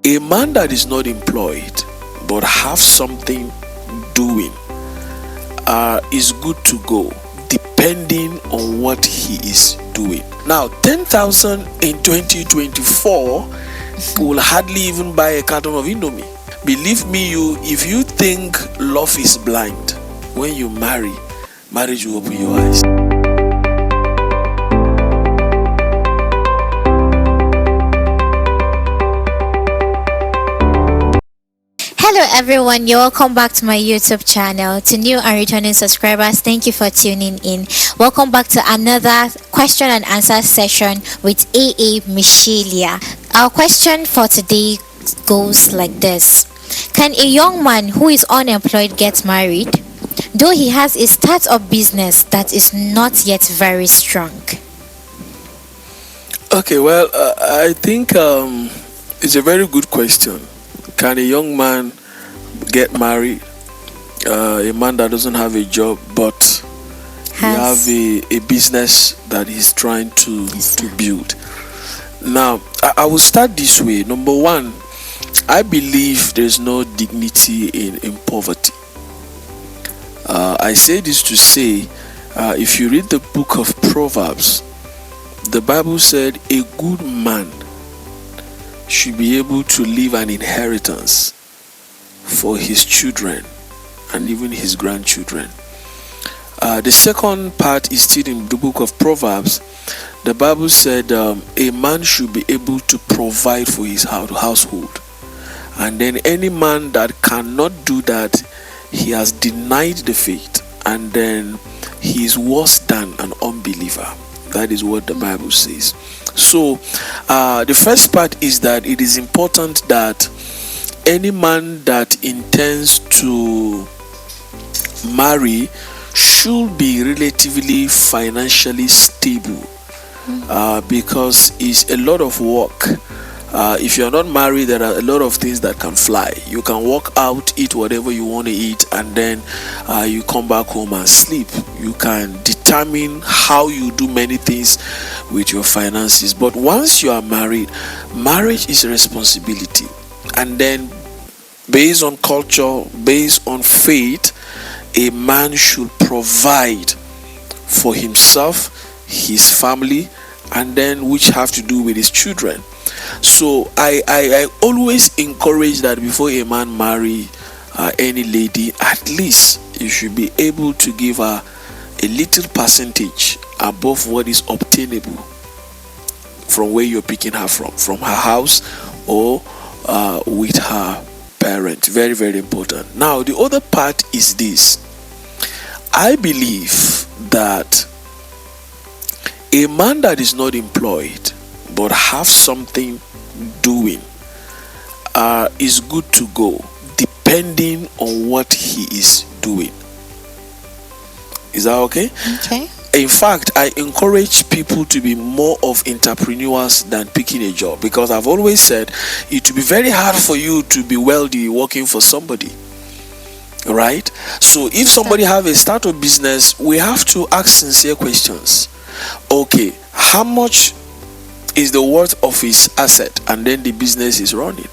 A man that is not employed but have something doing is good to go, depending on what he is doing. Now, 10,000 in 2024 will hardly even buy a carton of Indomie. Believe me, if you think love is blind, when you marry, marriage will open your eyes. Hello everyone, you're welcome back to my YouTube channel. To new and returning subscribers, thank you for tuning in. Welcome back to another question and answer session with AA Michelia. Our question for today goes like this: can a young man who is unemployed get married, though he has a start-up business that is not yet very strong? Okay, well, I think it's a very good question. Can a young man get married? A man that doesn't have a job but he have a business that he's trying to build. Now, I will start this way. Number one, I believe there's no dignity in poverty. I say this to say, if you read the book of Proverbs, the Bible said a good man should be able to leave an inheritance for his children and even his grandchildren. The second part is still in the book of Proverbs. The Bible said a man should be able to provide for his household, and then any man that cannot do that, he has denied the faith, and then he is worse than an unbeliever. That is what the Bible says. So the first part is that it is important that any man that intends to marry should be relatively financially stable, because it's a lot of work. If you're not married, there are a lot of things that can fly. You can walk out, eat whatever you want to eat, and then you come back home and sleep. You can determine how you do many things with your finances. But once you are married, marriage is a responsibility. And then based on culture, based on faith, a man should provide for himself, his family, and then which have to do with his children. So I always encourage that before a man marry any lady, at least you should be able to give her a little percentage above what is obtainable from where you're picking her from her house or with her parent. Very, very important. Now, the other part is this. I believe that a man that is not employed but have something doing is good to go, depending on what he is doing. Is that okay? Okay. In fact, I encourage people to be more of entrepreneurs than picking a job, because I've always said it will be very hard for you to be wealthy working for somebody. Right? So if somebody have a startup business, we have to ask sincere questions. Okay, how much is the worth of his asset, and then the business is running?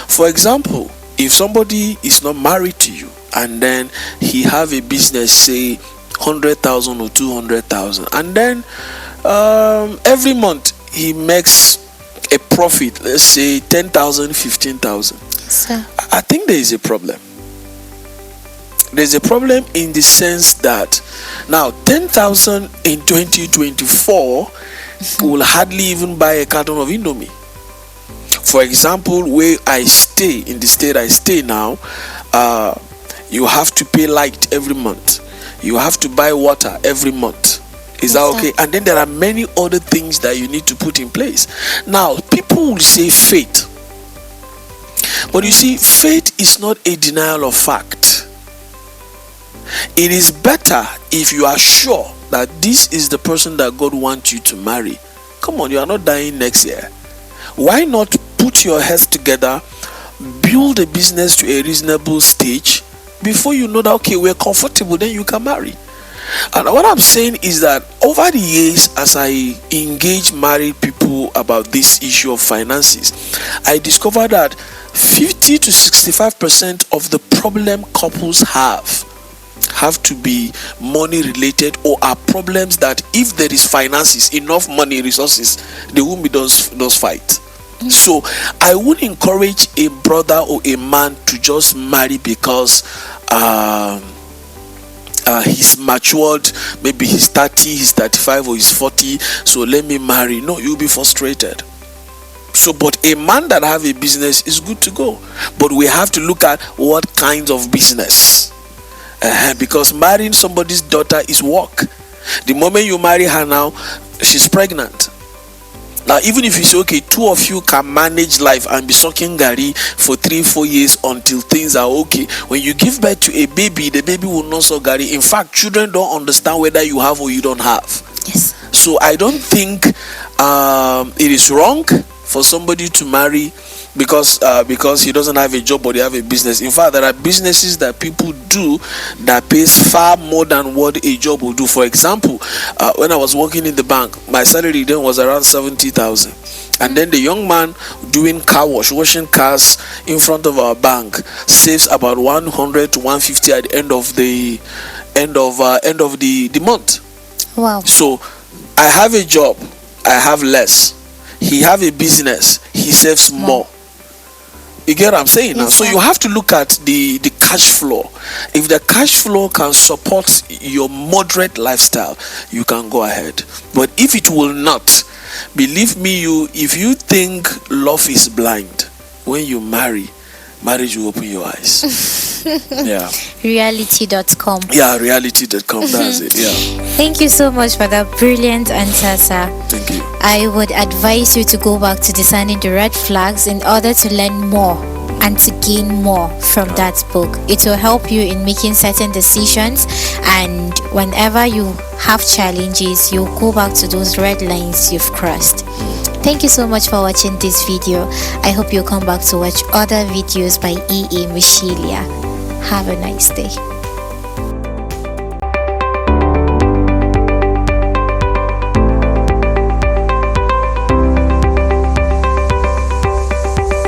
For example, if somebody is not married to you and then he have a business, say 100,000 or 200,000, and then every month he makes a profit, let's say 10,000, 15,000, I think there is a problem. There's a problem in the sense that now 10,000 in 2024 will hardly even buy a carton of Indomie. For example, where I stay, in the state I stay now, you have to pay light every month. You have to buy water every month. Is that okay? And then there are many other things that you need to put in place. Now, people will say faith. But you see, faith is not a denial of fact. It is better if you are sure that this is the person that God wants you to marry. Come on, you are not dying next year. Why not put your heads together, build a business to a reasonable stage before you know that, okay, we're comfortable, then you can marry. And what I'm saying is that over the years, as I engage married people about this issue of finances, I discovered that 50 to 65% of the problem couples have to be money related, or are problems that if there is finances, enough money, resources, there won't be those fights. So I would encourage a brother or a man to just marry because he's matured, maybe he's 30, he's 35, or he's 40, so let me marry. No, you'll be frustrated. So, but a man that have a business is good to go, but we have to look at what kinds of business, because marrying somebody's daughter is work. The moment you marry her now, she's pregnant. Now, even if you say, okay, two of you can manage life and be sucking gari for 3-4 years until things are okay, when you give birth to a baby, the baby will not suck gari. In fact, children don't understand whether you have or you don't have. Yes. So I don't think it is wrong for somebody to marry because he doesn't have a job, but they have a business. In fact, there are businesses that people do that pays far more than what a job will do. For example, when I was working in the bank, my salary then was around 70,000, and then the young man doing car wash, washing cars in front of our bank, saves about 100 to 150 at the end of the month. Wow. So I have a job, I have less. He have a business, he saves more. You get what I'm saying? Yes, now, so you have to look at the cash flow. If the cash flow can support your moderate lifestyle, you can go ahead. But if it will not, believe me, if you think love is blind, when you marry, marriage will open your eyes. Yeah. Reality.com. Yeah, reality.com. That's it. Yeah. Thank you so much for that brilliant answer, sir. Thank you. I would advise you to go back to Discerning the Red Flags in order to learn more and to gain more from that book. It will help you in making certain decisions, and whenever you have challenges, you go back to those red lines you've crossed. Thank you so much for watching this video. I hope you'll come back to watch other videos by E.A. Michelia. Have a nice day.